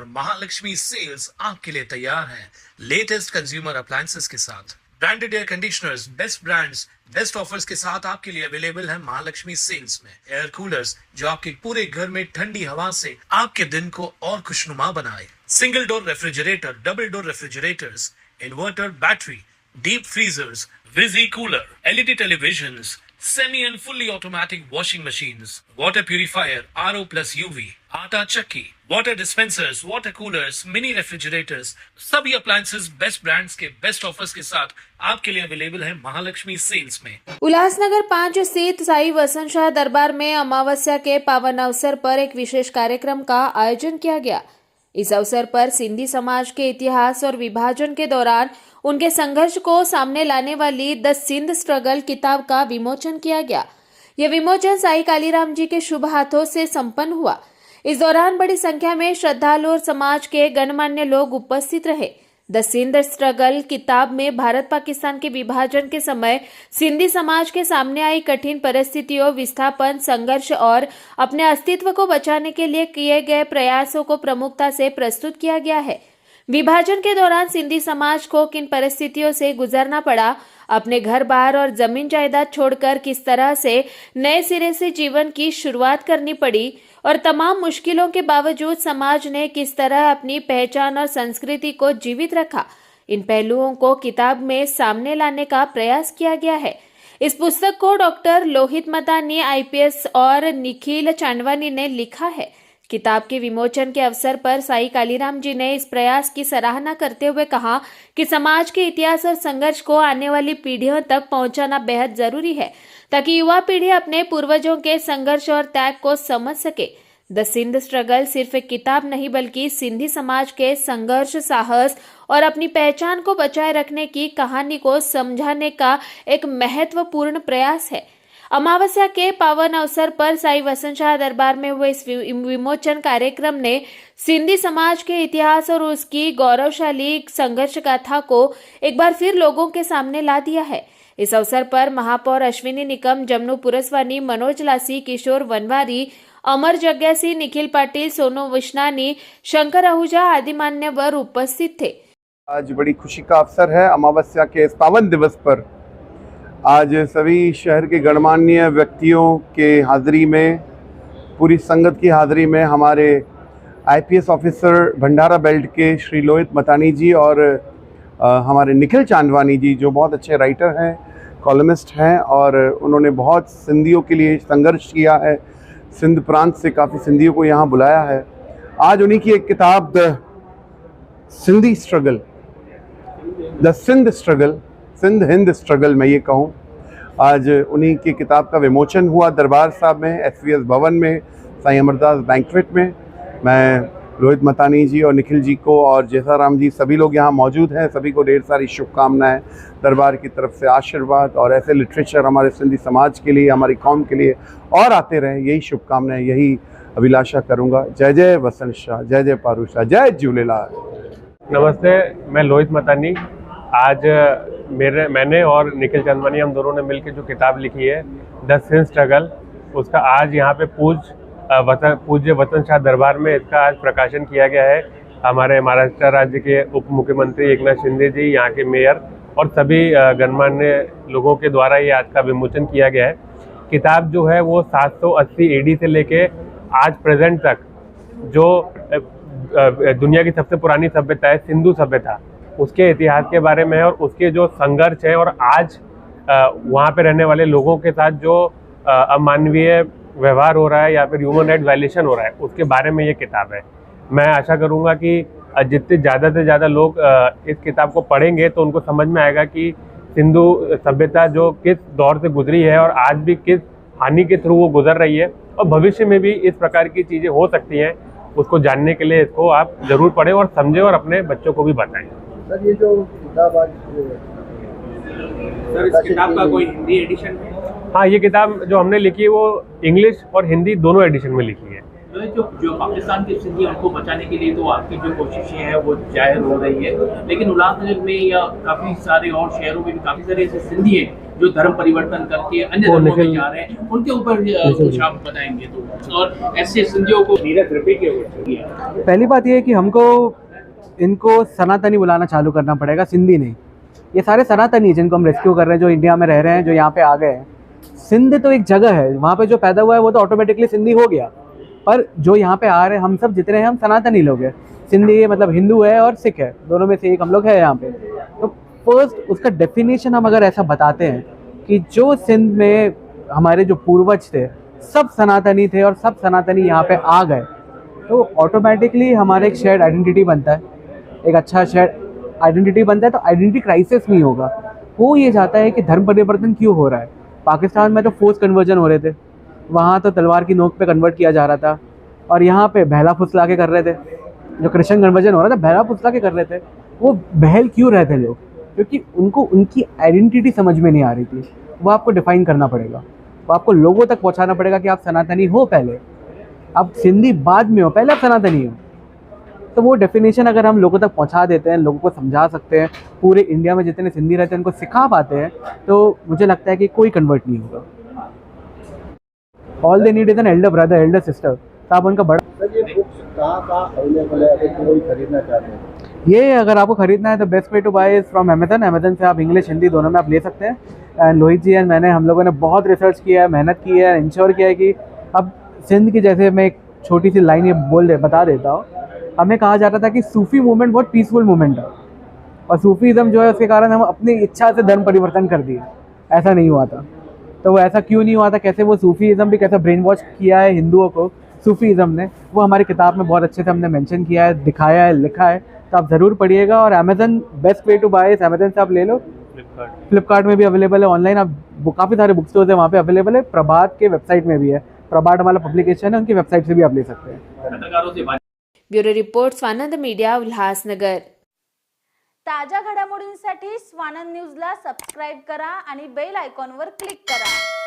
और महालक्ष्मी सेल्स आपके लिए तैयार है लेटेस्ट कंज्यूमर अप्लायंसेस के साथ। Branded air conditioners, best brands, best offers के साथ आपके लिए अवेलेबल है महालक्ष्मी सेल्स में। एयर कूलर्स जो आपके पूरे घर में ठंडी हवा से आपके दिन को और खुशनुमा बनाए। Single door refrigerator, double door refrigerators, inverter battery, deep freezers, विजी cooler, LED televisions, semi and fully automatic washing machines, water purifier, RO plus UV, आटा चक्की, water dispensers, water coolers, mini refrigerators, सभी appliances बेस्ट ब्रांड्स के best offers के साथ आपके लिए available है महालक्ष्मी सेल्स में। उल्लासनगर 5 स्थित साई वसंत शाह दरबार में अमावस्या के पावन अवसर पर एक विशेष कार्यक्रम का आयोजन किया गया। इस अवसर पर सिंधी समाज के इतिहास और विभाजन के दौरान उनके संघर्ष को सामने लाने वाली द सिंध स्ट्रगल किताब का विमोचन किया गया। यह विमोचन साई कालीराम जी के शुभ हाथों से संपन्न हुआ। इस दौरान बड़ी संख्या में श्रद्धालु और समाज के गणमान्य लोग उपस्थित रहे। द सिंध स्ट्रगल किताब में भारत पाकिस्तान के विभाजन के समय सिंधी समाज के सामने आई कठिन परिस्थितियों, विस्थापन, संघर्ष और अपने अस्तित्व को बचाने के लिए किए गए प्रयासों को प्रमुखता से प्रस्तुत किया गया है। विभाजन के दौरान सिंधी समाज को किन परिस्थितियों से गुजरना पड़ा, अपने घर बार और जमीन जायदाद छोड़कर किस तरह से नए सिरे से जीवन की शुरुआत करनी पड़ी और तमाम मुश्किलों के बावजूद समाज ने किस तरह अपनी पहचान और संस्कृति को जीवित रखा, इन पहलुओं को किताब में सामने लाने का प्रयास किया गया है। इस पुस्तक को डॉक्टर लोहित मतानी IPS और निखिल चांदवानी ने लिखा है। किताब के विमोचन के अवसर पर साई कालीराम जी ने इस प्रयास की सराहना करते हुए कहा कि समाज के इतिहास और संघर्ष को आने वाली पीढ़ियों तक पहुंचाना बेहद जरूरी है ताकि युवा पीढ़ी अपने पूर्वजों के संघर्ष और त्याग को समझ सके। द सिंध स्ट्रगल सिर्फ एक किताब नहीं बल्कि सिंधी समाज के संघर्ष, साहस और अपनी पहचान को बचाए रखने की कहानी को समझाने का एक महत्वपूर्ण प्रयास है। अमावस्या के पावन अवसर पर साई वसंत शाह दरबार में हुए इस विमोचन कार्यक्रम ने सिंधी समाज के इतिहास और उसकी गौरवशाली संघर्ष गाथा को एक बार फिर लोगों के सामने ला दिया है। इस अवसर पर महापौर अश्विनी निकम, जमनू पुरस्वानी, मनोज लासी, किशोर वनवारी, अमर जग्यासी, निखिल पाटिल, सोनू विश्नानी, शंकर आहूजा आदि मान्यवर उपस्थित थे। आज बड़ी खुशी का अवसर है। अमावस्या के इस पावन दिवस पर आज सभी शहर के गणमान्य व्यक्तियों के हाजिरी में, पूरी संगत की हाजिरी में हमारे IPS ऑफिसर भंडारा बेल्ट के श्री लोहित मतानी जी और हमारे निखिल चांदवानी जी, जो बहुत अच्छे राइटर हैं, कॉलमिस्ट हैं और उन्होंने बहुत सिंधियों के लिए संघर्ष किया है। सिंध प्रांत से काफ़ी सिंधियों को यहाँ बुलाया है। आज उन्हीं की एक किताब the Sindhi struggle, the Sindh struggle, Sindh Hind struggle मैं ये कहूँ, आज उन्हीं की किताब का विमोचन हुआ दरबार साहब में, SVS भवन में, साईं अमरदास बैंक्वेट में। मैं लोहित मतानी जी और निखिल जी को और जैसाराम जी, सभी लोग यहाँ मौजूद हैं, सभी को ढेर सारी शुभकामनाएं, दरबार की तरफ से आशीर्वाद और ऐसे लिटरेचर हमारे सिंधी समाज के लिए, हमारी कौम के लिए और आते रहे, यही शुभकामनाएं, यही अभिलाषा करूँगा। जय जय वसंत शाह, जय जय पारू शाह, जय झूलेलाल। नमस्ते, मैं लोहित मतानी। आज मैंने और निखिल चांदवानी, हम दोनों ने मिलकर जो किताब लिखी है द सिंध स्ट्रगल, उसका आज यहाँ पे पूज्य वसंत शाह दरबार में इसका आज प्रकाशन किया गया है। हमारे महाराष्ट्र राज्य के उप मुख्यमंत्री एकनाथ शिंदे जी, यहाँ के मेयर और सभी गणमान्य लोगों के द्वारा ये आज का विमोचन किया गया है। किताब जो है वो 780 AD से लेके आज प्रेजेंट तक जो दुनिया की सबसे पुरानी सभ्यता है, सिंधु सभ्यता, उसके इतिहास के बारे में है और उसके जो संघर्ष है और आज वहाँ पे रहने वाले लोगों के साथ जो अमानवीय व्यवहार हो रहा है या फिर ह्यूमन राइट वायलेशन हो रहा है, उसके बारे में ये किताब है। मैं आशा करूँगा कि जितने ज़्यादा से ज़्यादा लोग इस किताब को पढ़ेंगे तो उनको समझ में आएगा कि सिंधु सभ्यता जो किस दौर से गुजरी है और आज भी किस हानि के थ्रू वो गुजर रही है और भविष्य में भी इस प्रकार की चीज़ें हो सकती हैं, उसको जानने के लिए इसको आप ज़रूर पढ़ें और समझें और अपने बच्चों को भी बताएं। सर, ये जो किताब आज सर, इस किताब का कोई हिंदी एडिशन है? हाँ, ये किताब जो हमने लिखी है वो इंग्लिश और हिंदी दोनों एडिशन में लिखी है। जो पाकिस्तान के सिंधी उनको बचाने के लिए तो आपकी जो कोशिशें हैं वो जाहिर हो रही है, लेकिन उल्लासनगर में या काफ़ी सारे और शहरों में भी काफ़ी सारे ऐसे सिंधी हैं जो धर्म परिवर्तन करके अन्य धर्मों में जा रहे हैं, उनके ऊपर कुछ आप बताएंगे तो, और ऐसे सिंधियों को नीरज रिपीट के पहली बात ये है कि हमको इनको सनातनी बुलाना चालू करना पड़ेगा, सिंधी नहीं। ये सारे सनातनी जिनको हम रेस्क्यू कर रहे हैं, जो इंडिया में रह रहे हैं, जो यहाँ पे आ गए हैं। सिंध तो एक जगह है, वहाँ पे जो पैदा हुआ है वो तो ऑटोमेटिकली सिंधी हो गया, पर जो यहाँ पे आ रहे हैं हम सब जितने हैं हम सनातनी लोग हैं। सिंधी मतलब हिंदू है और सिख है, दोनों में से एक हम लोग हैं यहाँ पे। तो फर्स्ट उसका डेफिनेशन हम अगर ऐसा बताते हैं कि जो सिंध में हमारे जो पूर्वज थे सब सनातनी थे और सब सनातनी यहाँ पे आ गए, तो ऑटोमेटिकली हमारा एक शेयर्ड आइडेंटिटी बनता है, एक अच्छा शेयर्ड आइडेंटिटी बनता है। तो आइडेंटिटी क्राइसिस नहीं होगा। हो ये जाता है कि धर्म परिवर्तन क्यों हो रहा है। पाकिस्तान में तो फोर्स कन्वर्जन हो रहे थे, वहाँ तो तलवार की नोक पे कन्वर्ट किया जा रहा था, और यहाँ पे बहला फुसला के कर रहे थे। जो क्रिश्चियन कन्वर्जन हो रहा था बहला फुसला के कर रहे थे। वो बहल क्यों रहे थे लोग? क्योंकि उनको उनकी आइडेंटिटी समझ में नहीं आ रही थी। वो आपको डिफाइन करना पड़ेगा, वो आपको लोगों तक पहुँचाना पड़ेगा कि आप सनातनी हो पहले, आप सिंधी बाद में हो, पहले आप सनातनी हो। तो वो डेफिनेशन अगर हम लोगों तक पहुंचा देते हैं, लोगों को समझा सकते हैं, पूरे इंडिया में जितने सिंधी रहते हैं उनको सिखा पाते हैं, तो मुझे लगता है कि कोई कन्वर्ट नहीं होगा। All they need is an elder brother, Elder sister. तो आप उनका बड़ा सर ये बुक्स कहाँ अवेलेबल है अगर कोई खरीदना चाहते हैं? ये अगर आपको खरीदना है तो best way to buy is from Amazon. Amazon से आप इंग्लिश हिंदी दोनों में आप ले सकते हैं। एंड लोहित जी एंड मैंने हम लोगों ने बहुत रिसर्च किया है, मेहनत की है, इंश्योर किया है कि अब सिंध की, जैसे मैं एक छोटी सी लाइन ये बता देता हूँ। हमें कहा जाता था कि सूफी मूवमेंट बहुत पीसफुल मूवमेंट है, और सूफीज़म जो है उसके कारण हम अपनी इच्छा से धर्म परिवर्तन कर दिए। ऐसा नहीं हुआ था। तो वो ऐसा क्यों नहीं हुआ था, कैसे वो सूफीज़म भी कैसे ब्रेन वॉश किया है हिंदुओं को सूफीज़म ने, वो हमारी किताब में बहुत अच्छे से हमने मेंशन किया है, दिखाया है, लिखा है। तो आप ज़रूर पढ़िएगा। और Amazon best way to buy is Amazon से आप ले लो। फ्लिपकार्ट में भी अवेलेबल है, ऑनलाइन आप काफ़ी सारे बुक स्टोर्स है वहाँ पे अवेलेबल है। प्रभात के वेबसाइट में भी है, प्रभात हमारा पब्लिकेशन है, उनकी वेबसाइट से भी आप ले सकते हैं। Bureau report Swanand media, Ulhasnagar. ताज्या घडामोडींसाठी स्वानंद न्यूजला सबस्क्राईब करा आणि बेल आयकॉनवर क्लिक करा.